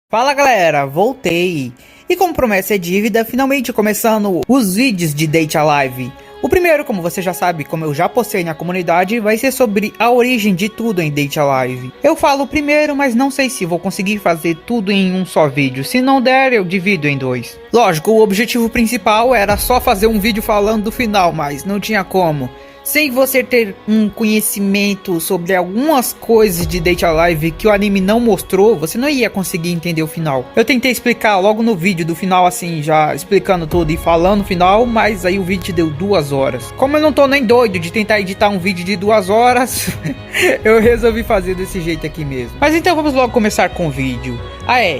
Fala galera, voltei! E como promessa é dívida, finalmente começando os vídeos de Date a Live. O primeiro, como você já sabe, como eu já postei na comunidade, vai ser sobre a origem de tudo em Date a Live. Eu falo o primeiro, mas não sei se vou conseguir fazer tudo em um só vídeo. Se não der, eu divido em dois. Lógico, o objetivo principal era só fazer um vídeo falando do final, mas não tinha como. Sem você ter um conhecimento sobre algumas coisas de Date a Live que o anime não mostrou, você não ia conseguir entender o final. Eu tentei explicar logo no vídeo do final, assim, já explicando tudo e falando o final, mas aí o vídeo deu 2 horas. Como eu não tô nem doido de tentar editar um vídeo de 2 horas, eu resolvi fazer desse jeito aqui mesmo. Mas então vamos logo começar com o vídeo.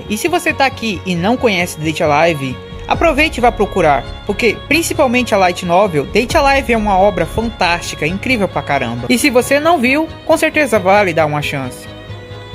E se você tá aqui e não conhece Date a Live, aproveite e vá procurar, porque principalmente a Light Novel, Date a Live é uma obra fantástica, incrível pra caramba. E se você não viu, com certeza vale dar uma chance.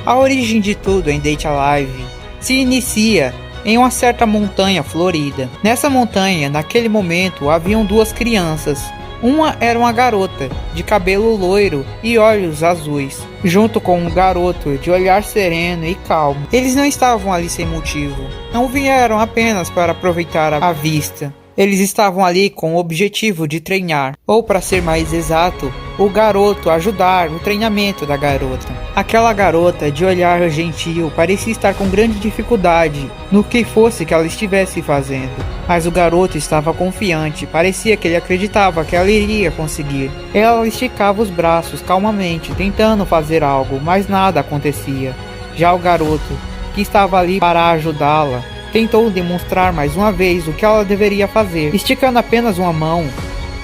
A origem de tudo em Date a Live se inicia em uma certa montanha florida. Nessa montanha, naquele momento, haviam 2 crianças. Uma era uma garota, de cabelo loiro e olhos azuis, junto com um garoto de olhar sereno e calmo. Eles não estavam ali sem motivo, não vieram apenas para aproveitar a vista. Eles estavam ali com o objetivo de treinar, ou para ser mais exato, o garoto ajudar o treinamento da garota. Aquela garota de olhar gentil parecia estar com grande dificuldade no que fosse que ela estivesse fazendo, mas o garoto estava confiante, parecia que ele acreditava que ela iria conseguir. Ela esticava os braços calmamente, tentando fazer algo, mas nada acontecia. Já o garoto, que estava ali para ajudá-la, tentou demonstrar mais uma vez o que ela deveria fazer. Esticando apenas uma mão,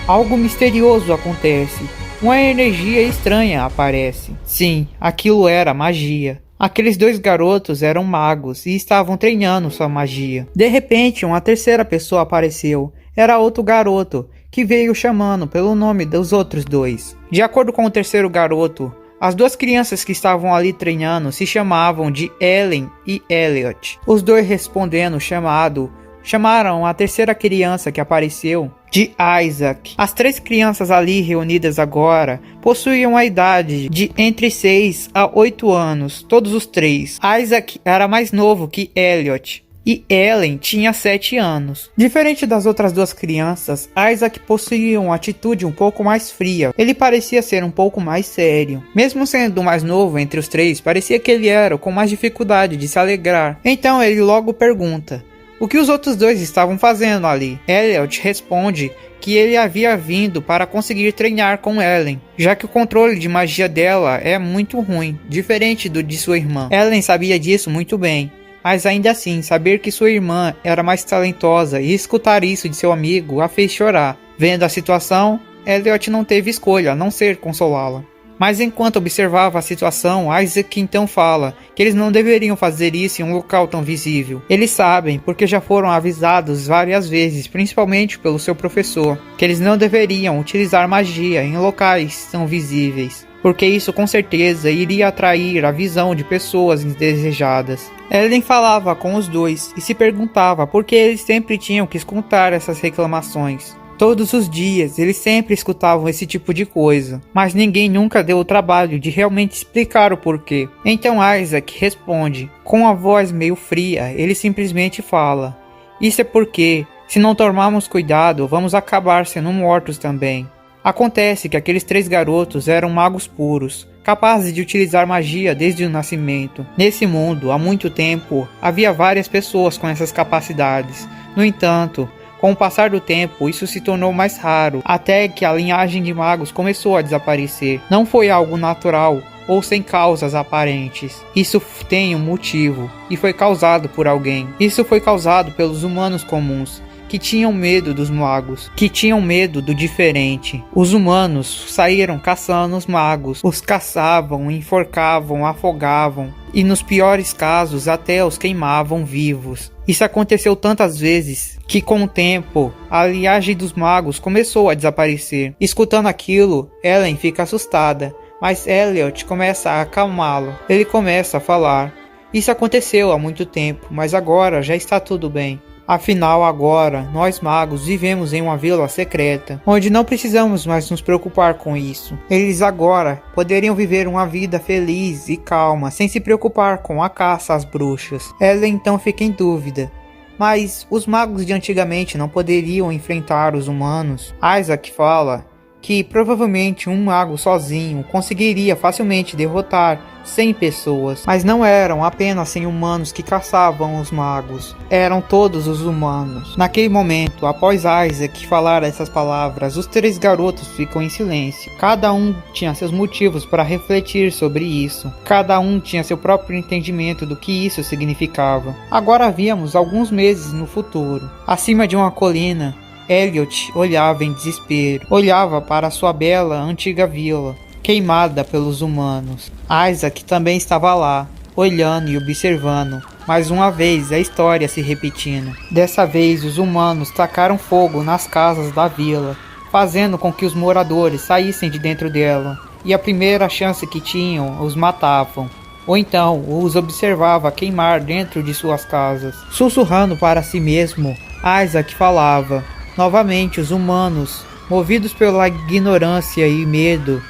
algo misterioso acontece. Uma energia estranha aparece. Sim, aquilo era magia. Aqueles 2 garotos eram magos e estavam treinando sua magia. De repente, uma terceira pessoa apareceu. Era outro garoto, que veio chamando pelo nome dos outros 2. De acordo com o terceiro garoto, as 2 crianças que estavam ali treinando se chamavam de Ellen e Elliot. Os 2 respondendo o chamado, chamaram a terceira criança que apareceu de Isaac. As 3 crianças ali reunidas agora possuíam a idade de entre 6 a 8 anos, todos os 3. Isaac era mais novo que Elliot e Ellen tinha 7 anos. Diferente das outras 2 crianças, Isaac possuía uma atitude um pouco mais fria. Ele parecia ser um pouco mais sério. Mesmo sendo o mais novo entre os 3, parecia que ele era com mais dificuldade de se alegrar. Então ele logo pergunta o que os outros 2 estavam fazendo ali. Elliot responde que ele havia vindo para conseguir treinar com Ellen, já que o controle de magia dela é muito ruim, diferente do de sua irmã. Ellen sabia disso muito bem, mas ainda assim, saber que sua irmã era mais talentosa e escutar isso de seu amigo a fez chorar. Vendo a situação, Elliot não teve escolha a não ser consolá-la. Mas enquanto observava a situação, Isaac então fala que eles não deveriam fazer isso em um local tão visível. Eles sabem, porque já foram avisados várias vezes, principalmente pelo seu professor, que eles não deveriam utilizar magia em locais tão visíveis, porque isso com certeza iria atrair a visão de pessoas indesejadas. Ellen falava com os 2 e se perguntava por que eles sempre tinham que escutar essas reclamações. Todos os dias eles sempre escutavam esse tipo de coisa, mas ninguém nunca deu o trabalho de realmente explicar o porquê. Então Isaac responde, com a voz meio fria, ele simplesmente fala: "Isso é porque, se não tomarmos cuidado, vamos acabar sendo mortos também." Acontece que aqueles 3 garotos eram magos puros, capazes de utilizar magia desde o nascimento. Nesse mundo, há muito tempo, havia várias pessoas com essas capacidades. No entanto, com o passar do tempo, isso se tornou mais raro, até que a linhagem de magos começou a desaparecer. Não foi algo natural ou sem causas aparentes. Isso tem um motivo, e foi causado por alguém. Isso foi causado pelos humanos comuns, que tinham medo dos magos, que tinham medo do diferente. Os humanos saíram caçando os magos, os caçavam, enforcavam, afogavam e nos piores casos até os queimavam vivos. Isso aconteceu tantas vezes que com o tempo a linhagem dos magos começou a desaparecer. Escutando aquilo, Ellen fica assustada, mas Elliot começa a acalmá-lo. Ele começa a falar: "Isso aconteceu há muito tempo, mas agora já está tudo bem." Afinal, agora, nós magos vivemos em uma vila secreta, onde não precisamos mais nos preocupar com isso. Eles agora poderiam viver uma vida feliz e calma, sem se preocupar com a caça às bruxas. Ela então fica em dúvida. Mas os magos de antigamente não poderiam enfrentar os humanos? Isaac fala que provavelmente um mago sozinho conseguiria facilmente derrotar 100 pessoas, mas não eram apenas 100 humanos que caçavam os magos, eram todos os humanos. Naquele momento, após Isaac falar essas palavras, os 3 garotos ficam em silêncio. Cada um tinha seus motivos para refletir sobre isso, cada um tinha seu próprio entendimento do que isso significava. Agora víamos alguns meses no futuro, acima de uma colina. Elliot olhava em desespero, olhava para sua bela antiga vila, queimada pelos humanos. Isaac também estava lá, olhando e observando, mais uma vez a história se repetindo. Dessa vez os humanos tacaram fogo nas casas da vila, fazendo com que os moradores saíssem de dentro dela, e a primeira chance que tinham os matavam. Ou então os observava queimar dentro de suas casas. Sussurrando para si mesmo, Isaac falava. Novamente, os humanos, movidos pela ignorância e medo,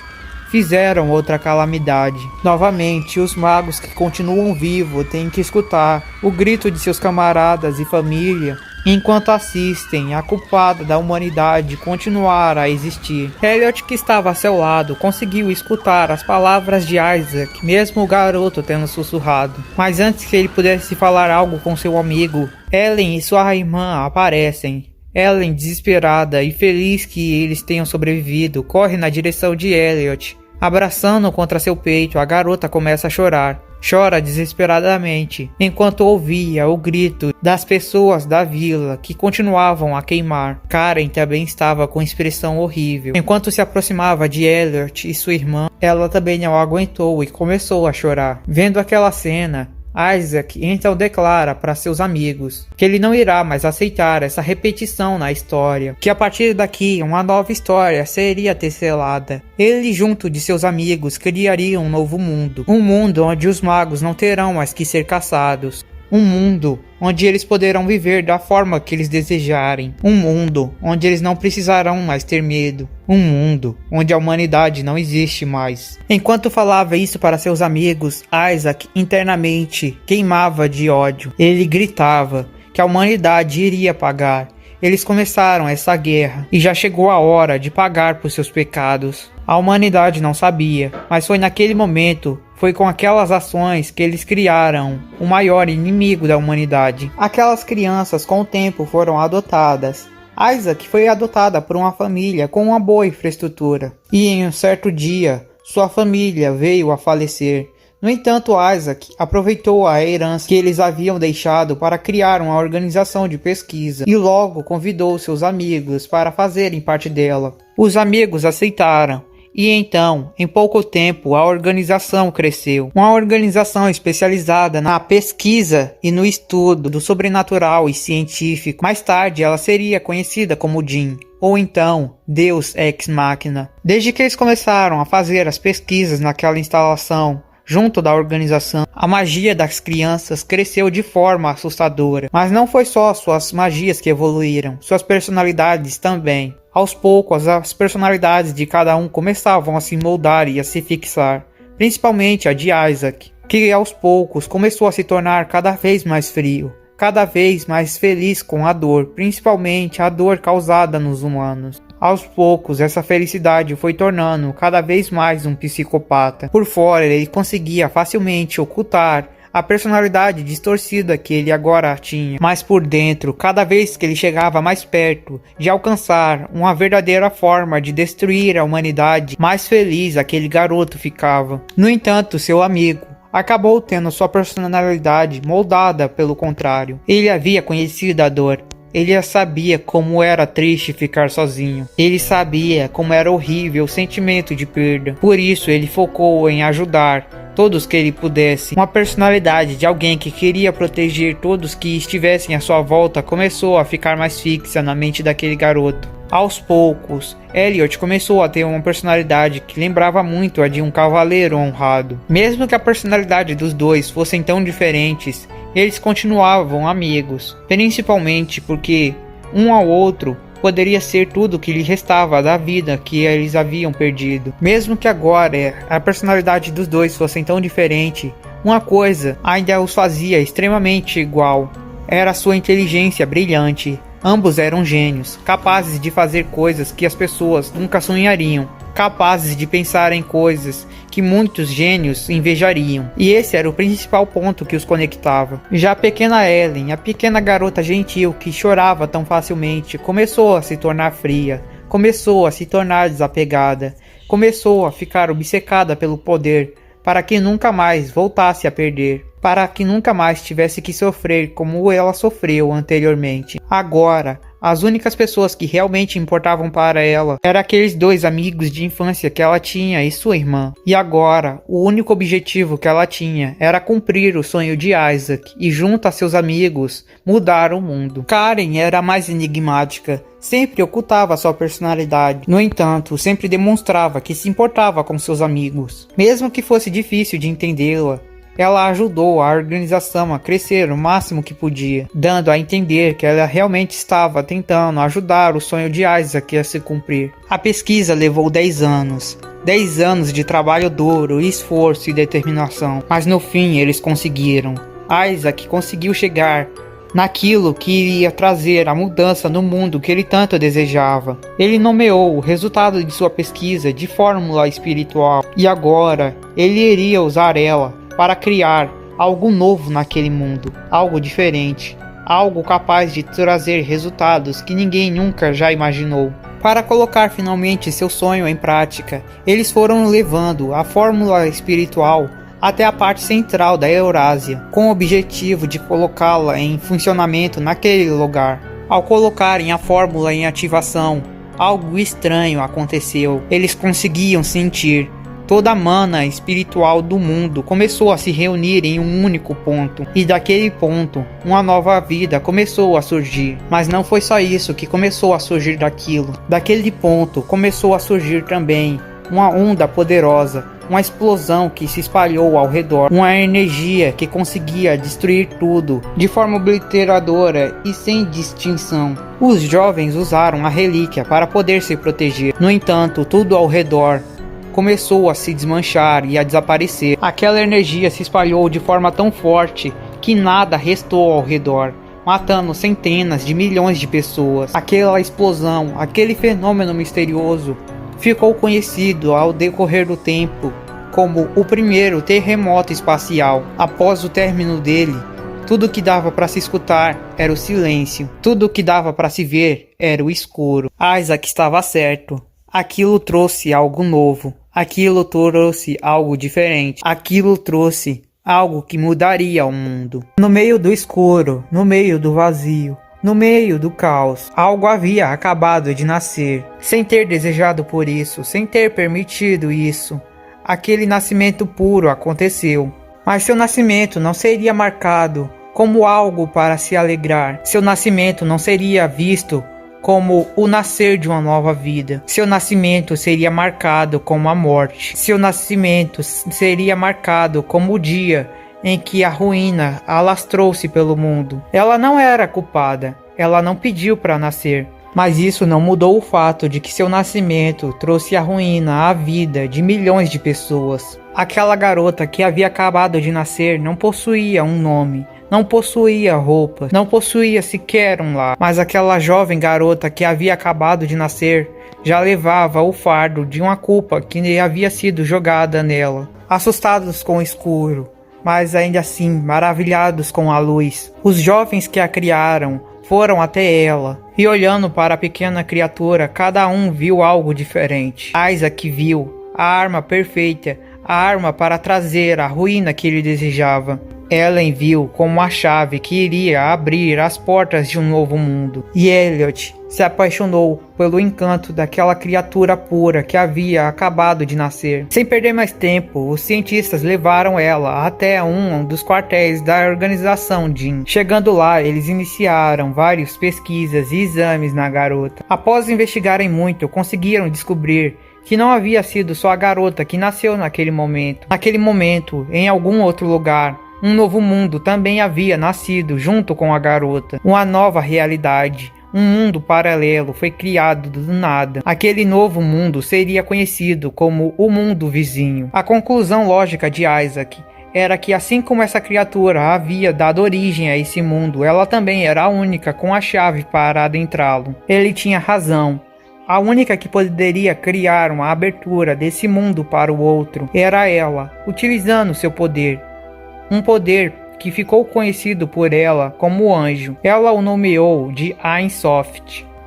fizeram outra calamidade. Novamente, os magos que continuam vivos têm que escutar o grito de seus camaradas e família, enquanto assistem a culpada da humanidade continuar a existir. Elliot, que estava a seu lado, conseguiu escutar as palavras de Isaac, mesmo o garoto tendo sussurrado. Mas antes que ele pudesse falar algo com seu amigo, Ellen e sua irmã aparecem. Ellen, desesperada e feliz que eles tenham sobrevivido, corre na direção de Elliot. Abraçando-o contra seu peito, a garota começa a chorar. Chora desesperadamente, enquanto ouvia o grito das pessoas da vila que continuavam a queimar. Karen também estava com expressão horrível. Enquanto se aproximava de Elliot e sua irmã, ela também não aguentou e começou a chorar. Vendo aquela cena, Isaac então declara para seus amigos que ele não irá mais aceitar essa repetição na história, que a partir daqui uma nova história seria tecelada. Ele, junto de seus amigos, criaria um novo mundo, um mundo onde os magos não terão mais que ser caçados. Um mundo onde eles poderão viver da forma que eles desejarem. Um mundo onde eles não precisarão mais ter medo. Um mundo onde a humanidade não existe mais. Enquanto falava isso para seus amigos, Isaac internamente queimava de ódio. Ele gritava que a humanidade iria pagar. Eles começaram essa guerra e já chegou a hora de pagar por seus pecados. A humanidade não sabia, mas foi naquele momento, foi com aquelas ações que eles criaram o maior inimigo da humanidade. Aquelas crianças com o tempo foram adotadas. Isaac foi adotada por uma família com uma boa infraestrutura. E em um certo dia, sua família veio a falecer. No entanto, Isaac aproveitou a herança que eles haviam deixado para criar uma organização de pesquisa e logo convidou seus amigos para fazerem parte dela. Os amigos aceitaram. E então, em pouco tempo, a organização cresceu. Uma organização especializada na pesquisa e no estudo do sobrenatural e científico. Mais tarde, ela seria conhecida como Jinn, ou então Deus Ex Machina. Desde que eles começaram a fazer as pesquisas naquela instalação, junto da organização, a magia das crianças cresceu de forma assustadora. Mas não foi só suas magias que evoluíram, suas personalidades também. Aos poucos, as personalidades de cada um começavam a se moldar e a se fixar, principalmente a de Isaac, que aos poucos começou a se tornar cada vez mais frio, cada vez mais feliz com a dor, principalmente a dor causada nos humanos. Aos poucos, essa felicidade foi tornando cada vez mais um psicopata. Por fora, ele conseguia facilmente ocultar a personalidade distorcida que ele agora tinha, mas por dentro, cada vez que ele chegava mais perto de alcançar uma verdadeira forma de destruir a humanidade, mais feliz aquele garoto ficava. No entanto, seu amigo acabou tendo sua personalidade moldada pelo contrário. Ele havia conhecido a dor. Ele sabia como era triste ficar sozinho. Ele sabia como era horrível o sentimento de perda. Por isso ele focou em ajudar todos que ele pudesse. Uma personalidade de alguém que queria proteger todos que estivessem à sua volta começou a ficar mais fixa na mente daquele garoto. Aos poucos, Elliot começou a ter uma personalidade que lembrava muito a de um cavaleiro honrado. Mesmo que a personalidade dos dois fossem tão diferentes, eles continuavam amigos, principalmente porque um ao outro poderia ser tudo que lhe restava da vida que eles haviam perdido. Mesmo que agora a personalidade dos dois fossem tão diferente, uma coisa ainda os fazia extremamente igual. Era sua inteligência brilhante. Ambos eram gênios, capazes de fazer coisas que as pessoas nunca sonhariam, capazes de pensar em coisas que muitos gênios invejariam. E esse era o principal ponto que os conectava. Já a pequena Ellen, a pequena garota gentil que chorava tão facilmente, começou a se tornar fria, começou a se tornar desapegada, começou a ficar obcecada pelo poder, para que nunca mais voltasse a perder, para que nunca mais tivesse que sofrer como ela sofreu anteriormente. Agora, as únicas pessoas que realmente importavam para ela eram aqueles dois amigos de infância que ela tinha e sua irmã. E agora, o único objetivo que ela tinha era cumprir o sonho de Isaac e, junto a seus amigos, mudar o mundo. Karen era a mais enigmática. Sempre ocultava sua personalidade. No entanto, sempre demonstrava que se importava com seus amigos. Mesmo que fosse difícil de entendê-la, ela ajudou a organização a crescer o máximo que podia, dando a entender que ela realmente estava tentando ajudar o sonho de Isaac a se cumprir. A pesquisa levou 10 anos. 10 anos de trabalho duro, esforço e determinação. Mas no fim eles conseguiram. Isaac conseguiu chegar naquilo que iria trazer a mudança no mundo que ele tanto desejava. Ele nomeou o resultado de sua pesquisa de fórmula espiritual e agora ele iria usar ela para criar algo novo naquele mundo, algo diferente, algo capaz de trazer resultados que ninguém nunca já imaginou. Para colocar finalmente seu sonho em prática, eles foram levando a fórmula espiritual até a parte central da Eurásia, com o objetivo de colocá-la em funcionamento naquele lugar. Ao colocarem a fórmula em ativação, algo estranho aconteceu. Eles conseguiam sentir toda a mana espiritual do mundo começou a se reunir em um único ponto, e daquele ponto, uma nova vida começou a surgir. Mas não foi só isso que começou a surgir daquilo. Daquele ponto começou a surgir também uma onda poderosa, uma explosão que se espalhou ao redor, uma energia que conseguia destruir tudo de forma obliteradora e sem distinção. Os jovens usaram a relíquia para poder se proteger. No entanto, tudo ao redor começou a se desmanchar e a desaparecer. Aquela energia se espalhou de forma tão forte que nada restou ao redor, matando centenas de milhões de pessoas. Aquela explosão, aquele fenômeno misterioso, ficou conhecido ao decorrer do tempo como o primeiro terremoto espacial. Após o término dele, tudo que dava para se escutar era o silêncio. Tudo que dava para se ver era o escuro. Isaac estava certo. Aquilo trouxe algo novo. Aquilo trouxe algo diferente. Aquilo trouxe algo que mudaria o mundo. No meio do escuro, no meio do vazio, no meio do caos, algo havia acabado de nascer. Sem ter desejado por isso, sem ter permitido isso, aquele nascimento puro aconteceu. Mas seu nascimento não seria marcado como algo para se alegrar. Seu nascimento não seria visto como o nascer de uma nova vida. Seu nascimento seria marcado como a morte. Seu nascimento seria marcado como o dia em que a ruína alastrou-se pelo mundo. Ela não era culpada, ela não pediu para nascer. Mas isso não mudou o fato de que seu nascimento trouxe a ruína à vida de milhões de pessoas. Aquela garota que havia acabado de nascer não possuía um nome, não possuía roupas, não possuía sequer um lar. Mas aquela jovem garota que havia acabado de nascer já levava o fardo de uma culpa que havia sido jogada nela. Assustados com o escuro, mas ainda assim maravilhados com a luz, os jovens que a criaram foram até ela, e olhando para a pequena criatura, cada um viu algo diferente. Isaac viu a arma perfeita, a arma para trazer a ruína que ele desejava. Ellen viu como a chave que iria abrir as portas de um novo mundo. E Elliot se apaixonou pelo encanto daquela criatura pura que havia acabado de nascer. Sem perder mais tempo, os cientistas levaram ela até um dos quartéis da organização Jean. Chegando lá, eles iniciaram várias pesquisas e exames na garota. Após investigarem muito, conseguiram descobrir que não havia sido só a garota que nasceu naquele momento. Naquele momento, em algum outro lugar, Um novo mundo também havia nascido junto com a garota. Uma nova realidade. Um mundo paralelo foi criado do nada. Aquele novo mundo seria conhecido como o mundo vizinho. A conclusão lógica de Isaac era que assim como essa criatura havia dado origem a esse mundo, ela também era a única com a chave para adentrá-lo. Ele tinha razão. A única que poderia criar uma abertura desse mundo para o outro era ela, utilizando seu poder. Um poder que ficou conhecido por ela como Anjo. Ela o nomeou de Ein Sof.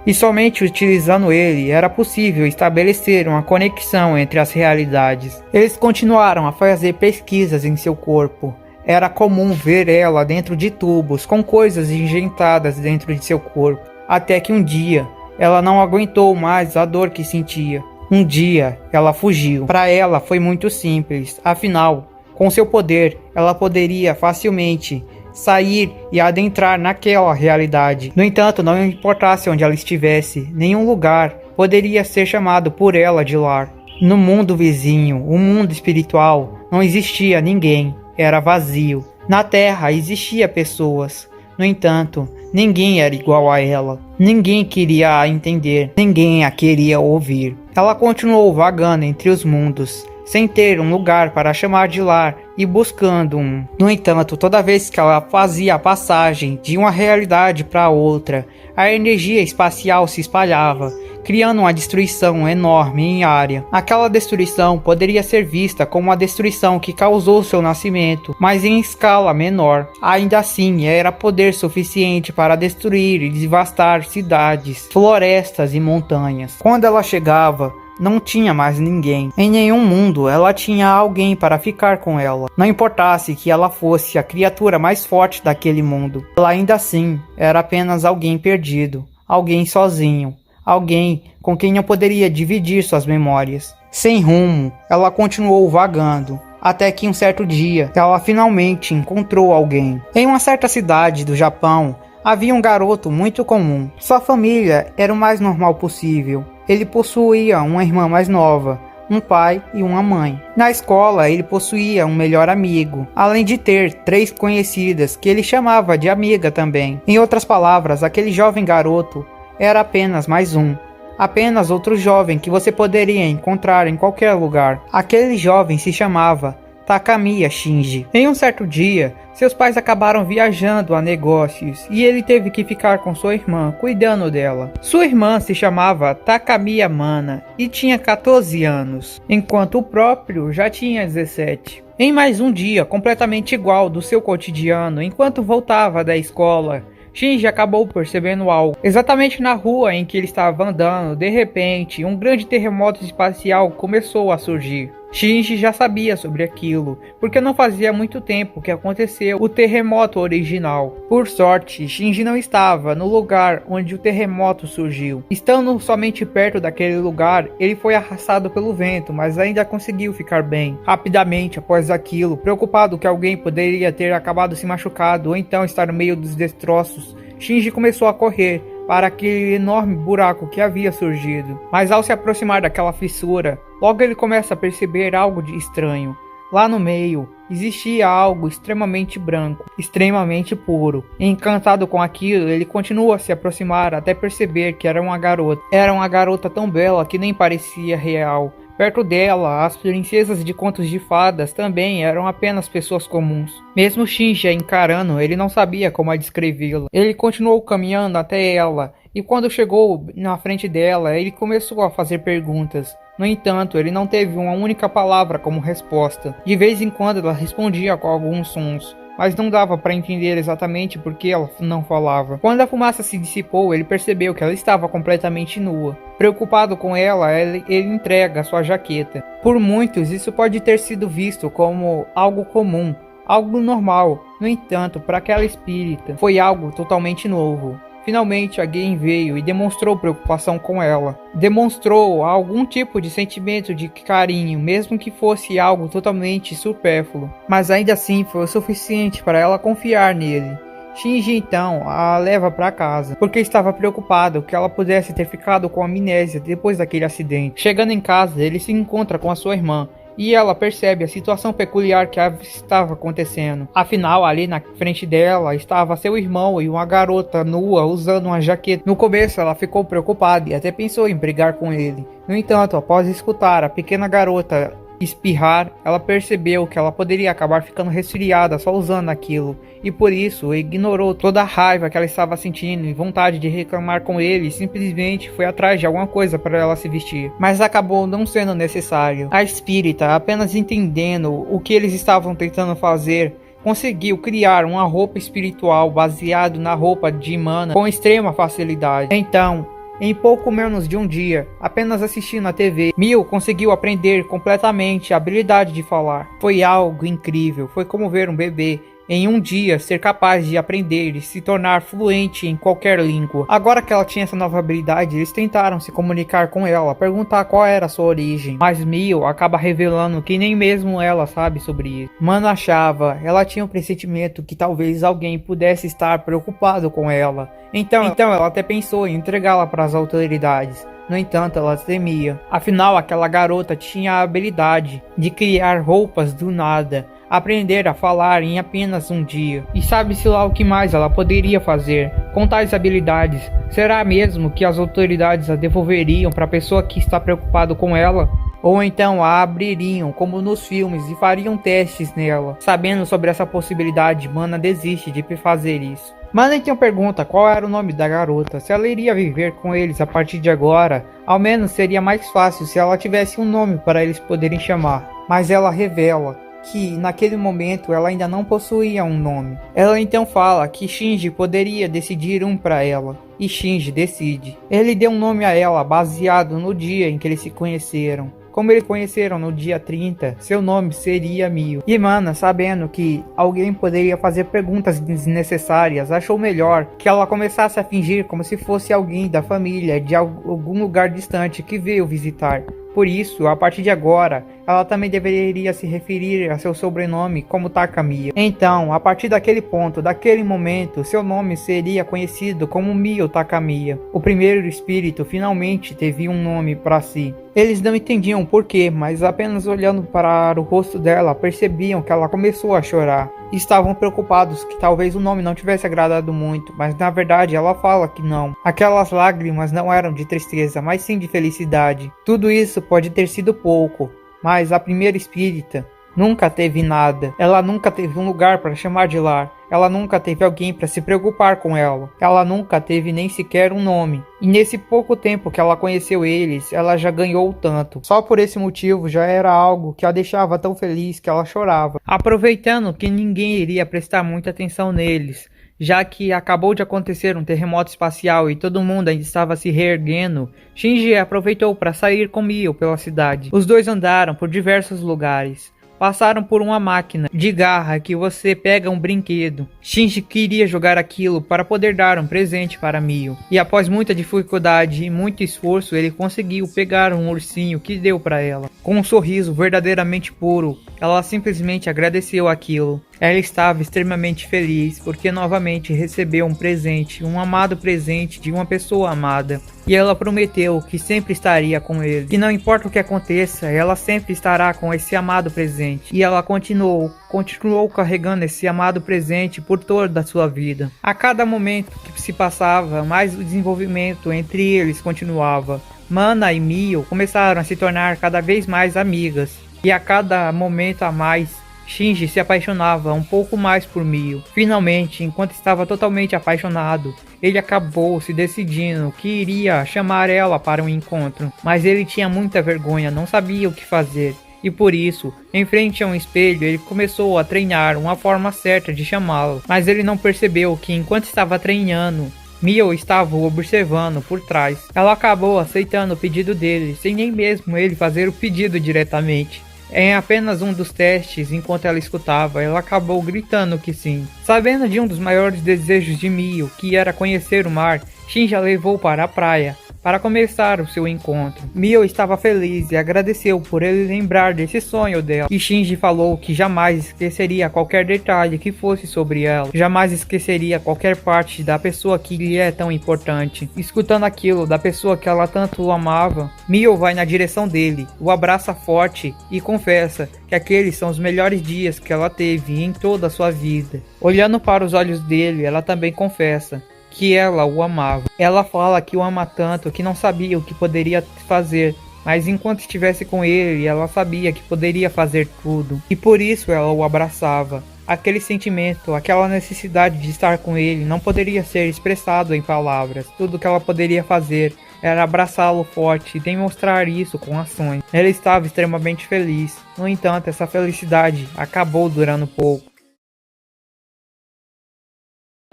E somente utilizando ele era possível estabelecer uma conexão entre as realidades. Eles continuaram a fazer pesquisas em seu corpo. Era comum ver ela dentro de tubos, com coisas injetadas dentro de seu corpo. Até que um dia, ela não aguentou mais a dor que sentia. Um dia, ela fugiu. Para ela foi muito simples, afinal, com seu poder, ela poderia facilmente sair e adentrar naquela realidade. No entanto, não importasse onde ela estivesse, nenhum lugar poderia ser chamado por ela de lar. No mundo vizinho, o mundo espiritual, não existia ninguém, era vazio. Na Terra existia pessoas, no entanto, ninguém era igual a ela. Ninguém queria a entender, ninguém a queria ouvir. Ela continuou vagando entre os mundos, sem ter um lugar para chamar de lar e buscando um. No entanto, toda vez que ela fazia a passagem de uma realidade para outra, a energia espacial se espalhava, criando uma destruição enorme em área. Aquela destruição poderia ser vista como a destruição que causou seu nascimento, mas em escala menor. Ainda assim, era poder suficiente para destruir e devastar cidades, florestas e montanhas. Quando ela chegava, não tinha mais ninguém. Em nenhum mundo ela tinha alguém para ficar com ela. Não importasse que ela fosse a criatura mais forte daquele mundo. Ela ainda assim era apenas alguém perdido, alguém sozinho, alguém com quem não poderia dividir suas memórias. Sem rumo, ela continuou vagando, até que um certo dia ela finalmente encontrou alguém. Em uma certa cidade do Japão, havia um garoto muito comum. Sua família era o mais normal possível. Ele possuía uma irmã mais nova, um pai e uma mãe. Na escola, ele possuía um melhor amigo, além de ter 3 conhecidas que ele chamava de amiga também. Em outras palavras, aquele jovem garoto era apenas mais um. Apenas outro jovem que você poderia encontrar em qualquer lugar. Aquele jovem se chamava Takamiya Shinji. Em um certo dia, seus pais acabaram viajando a negócios e ele teve que ficar com sua irmã, cuidando dela. Sua irmã se chamava Takamiya Mana e tinha 14 anos, enquanto o próprio já tinha 17. Em mais um dia completamente igual do seu cotidiano, enquanto voltava da escola, Shinji acabou percebendo algo. Exatamente na rua em que ele estava andando, de repente, um grande terremoto espacial começou a surgir. Shinji já sabia sobre aquilo, porque não fazia muito tempo que aconteceu o terremoto original. Por sorte, Shinji não estava no lugar onde o terremoto surgiu. Estando somente perto daquele lugar, ele foi arrastado pelo vento, mas ainda conseguiu ficar bem. Rapidamente após aquilo, preocupado que alguém poderia ter acabado se machucado ou então estar no meio dos destroços, Shinji começou a correr para aquele enorme buraco que havia surgido. Mas ao se aproximar daquela fissura, logo ele começa a perceber algo de estranho. Lá no meio, existia algo extremamente branco, extremamente puro. Encantado com aquilo, ele continua a se aproximar até perceber que era uma garota. Era uma garota tão bela que nem parecia real. Perto dela, as princesas de contos de fadas também eram apenas pessoas comuns. Mesmo Shinji a encarando, ele não sabia como a descrevê-la. Ele continuou caminhando até ela, e quando chegou na frente dela, ele começou a fazer perguntas. No entanto, ele não teve uma única palavra como resposta. De vez em quando ela respondia com alguns sons, mas não dava para entender exatamente por que ela não falava. Quando a fumaça se dissipou, ele percebeu que ela estava completamente nua. Preocupado com ela, ele entrega sua jaqueta. Por muitos, isso pode ter sido visto como algo comum, algo normal. No entanto, para aquela espírita, foi algo totalmente novo. Finalmente alguém veio e demonstrou preocupação com ela. Demonstrou algum tipo de sentimento de carinho, mesmo que fosse algo totalmente supérfluo. Mas ainda assim foi o suficiente para ela confiar nele. Shinji então a leva para casa, porque estava preocupado que ela pudesse ter ficado com amnésia depois daquele acidente. Chegando em casa, ele se encontra com a sua irmã, e ela percebe a situação peculiar que estava acontecendo. Afinal, ali na frente dela estava seu irmão e uma garota nua usando uma jaqueta. No começo ela ficou preocupada e até pensou em brigar com ele. No entanto, após escutar a pequena garota espirrar, ela percebeu que ela poderia acabar ficando resfriada só usando aquilo, e por isso ignorou toda a raiva que ela estava sentindo e vontade de reclamar com ele e simplesmente foi atrás de alguma coisa para ela se vestir. Mas acabou não sendo necessário. A espírita, apenas entendendo o que eles estavam tentando fazer, conseguiu criar uma roupa espiritual baseado na roupa de Mana com extrema facilidade. Então, em pouco menos de um dia, apenas assistindo a TV, Mio conseguiu aprender completamente a habilidade de falar. Foi algo incrível, foi como ver um bebê em um dia ser capaz de aprender e se tornar fluente em qualquer língua. Agora que ela tinha essa nova habilidade, eles tentaram se comunicar com ela, perguntar qual era a sua origem, mas Mio acaba revelando que nem mesmo ela sabe sobre isso. Mana achava, ela tinha um pressentimento que talvez alguém pudesse estar preocupado com ela. Então ela até pensou em entregá-la para as autoridades. No entanto, ela temia. Afinal, aquela garota tinha a habilidade de criar roupas do nada, aprender a falar em apenas um dia. E sabe-se lá o que mais ela poderia fazer com tais habilidades? Será mesmo que as autoridades a devolveriam para a pessoa que está preocupada com ela? Ou então a abririam como nos filmes e fariam testes nela? Sabendo sobre essa possibilidade, Mana desiste de fazer isso. Mana então pergunta qual era o nome da garota, se ela iria viver com eles a partir de agora. Ao menos seria mais fácil se ela tivesse um nome para eles poderem chamar. Mas ela revela que naquele momento ela ainda não possuía um nome. Ela então fala que Shinji poderia decidir um para ela, e Shinji decide. Ele deu um nome a ela baseado no dia em que eles se conheceram. Como eles conheceram no dia 30, seu nome seria Mio. E Mana, sabendo que alguém poderia fazer perguntas desnecessárias, achou melhor que ela começasse a fingir como se fosse alguém da família de algum lugar distante que veio visitar. Por isso, a partir de agora, ela também deveria se referir a seu sobrenome como Takamiya. Então, a partir daquele ponto, daquele momento, seu nome seria conhecido como Mio Takamiya. O primeiro espírito finalmente teve um nome para si. Eles não entendiam porquê, mas apenas olhando para o rosto dela, percebiam que ela começou a chorar. Estavam preocupados que talvez o nome não tivesse agradado muito, mas na verdade ela fala que não. Aquelas lágrimas não eram de tristeza, mas sim de felicidade. Tudo isso pode ter sido pouco, mas a primeira espírita nunca teve nada. Ela nunca teve um lugar para chamar de lar. Ela nunca teve alguém para se preocupar com ela. Ela nunca teve nem sequer um nome. E nesse pouco tempo que ela conheceu eles, ela já ganhou tanto. Só por esse motivo já era algo que a deixava tão feliz que ela chorava. Aproveitando que ninguém iria prestar muita atenção neles, já que acabou de acontecer um terremoto espacial e todo mundo ainda estava se reerguendo, Shinji aproveitou para sair com Mio pela cidade. Os dois andaram por diversos lugares. Passaram por uma máquina de garra que você pega um brinquedo. Shinji queria jogar aquilo para poder dar um presente para Mio. E após muita dificuldade e muito esforço, ele conseguiu pegar um ursinho que deu para ela. Com um sorriso verdadeiramente puro, ela simplesmente agradeceu aquilo. Ela estava extremamente feliz porque novamente recebeu um presente, um amado presente de uma pessoa amada. E ela prometeu que sempre estaria com ele. Que não importa o que aconteça, ela sempre estará com esse amado presente. E ela continuou carregando esse amado presente por toda a sua vida. A cada momento que se passava, mais o desenvolvimento entre eles continuava. Mana e Mio começaram a se tornar cada vez mais amigas. E a cada momento a mais, Shinji se apaixonava um pouco mais por Mio. Finalmente, enquanto estava totalmente apaixonado, ele acabou se decidindo que iria chamar ela para um encontro. Mas ele tinha muita vergonha, não sabia o que fazer. E por isso, em frente a um espelho, ele começou a treinar uma forma certa de chamá-lo. Mas ele não percebeu que enquanto estava treinando, Mio estava o observando por trás. Ela acabou aceitando o pedido dele, sem nem mesmo ele fazer o pedido diretamente. Em apenas um dos testes, enquanto ela escutava, ela acabou gritando que sim. Sabendo de um dos maiores desejos de Mio, que era conhecer o mar, Shinji a levou para a praia, para começar o seu encontro. Mio estava feliz e agradeceu por ele lembrar desse sonho dela. E Shinji falou que jamais esqueceria qualquer detalhe que fosse sobre ela, jamais esqueceria qualquer parte da pessoa que lhe é tão importante. Escutando aquilo da pessoa que ela tanto amava, Mio vai na direção dele, o abraça forte e confessa que aqueles são os melhores dias que ela teve em toda a sua vida. Olhando para os olhos dele, ela também confessa que ela o amava. Ela fala que o ama tanto que não sabia o que poderia fazer, mas enquanto estivesse com ele, ela sabia que poderia fazer tudo, e por isso ela o abraçava. Aquele sentimento, aquela necessidade de estar com ele não poderia ser expressado em palavras. Tudo que ela poderia fazer era abraçá-lo forte e demonstrar isso com ações. Ela estava extremamente feliz. No entanto, essa felicidade acabou durando pouco.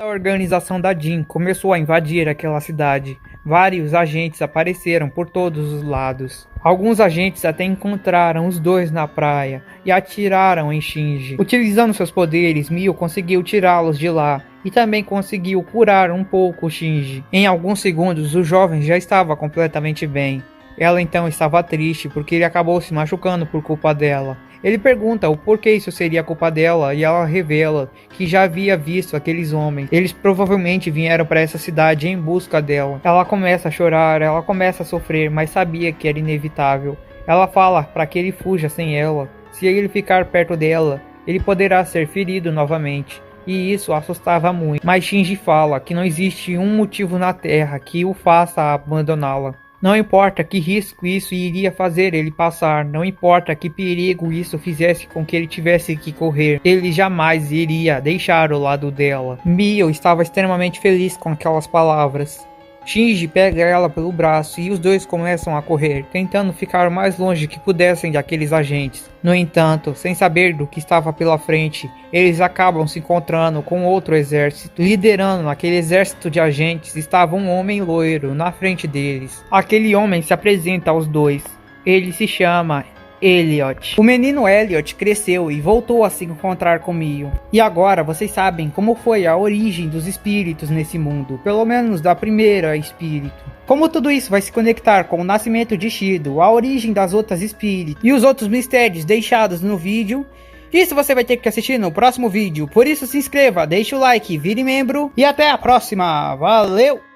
A organização da Jin começou a invadir aquela cidade. Vários agentes apareceram por todos os lados. Alguns agentes até encontraram os dois na praia e atiraram em Shinji. Utilizando seus poderes, Mio conseguiu tirá-los de lá e também conseguiu curar um pouco Shinji. Em alguns segundos, o jovem já estava completamente bem. Ela então estava triste porque ele acabou se machucando por culpa dela. Ele pergunta o porquê isso seria culpa dela e ela revela que já havia visto aqueles homens. Eles provavelmente vieram para essa cidade em busca dela. Ela começa a chorar, ela começa a sofrer, mas sabia que era inevitável. Ela fala para que ele fuja sem ela. Se ele ficar perto dela, ele poderá ser ferido novamente. E isso assustava muito. Mas Shinji fala que não existe um motivo na Terra que o faça abandoná-la. Não importa que risco isso iria fazer ele passar, não importa que perigo isso fizesse com que ele tivesse que correr, ele jamais iria deixar o lado dela. Mio estava extremamente feliz com aquelas palavras. Shinji pega ela pelo braço e os dois começam a correr, tentando ficar o mais longe que pudessem daqueles agentes. No entanto, sem saber do que estava pela frente, eles acabam se encontrando com outro exército. Liderando aquele exército de agentes estava um homem loiro na frente deles. Aquele homem se apresenta aos dois. Ele se chama Elliot. O menino Elliot cresceu e voltou a se encontrar com Mio. E agora vocês sabem como foi a origem dos espíritos nesse mundo, pelo menos da primeira espírito. Como tudo isso vai se conectar com o nascimento de Shido, a origem das outras espíritos e os outros mistérios deixados no vídeo, isso você vai ter que assistir no próximo vídeo. Por isso se inscreva, deixe o like, vire membro e até a próxima. Valeu!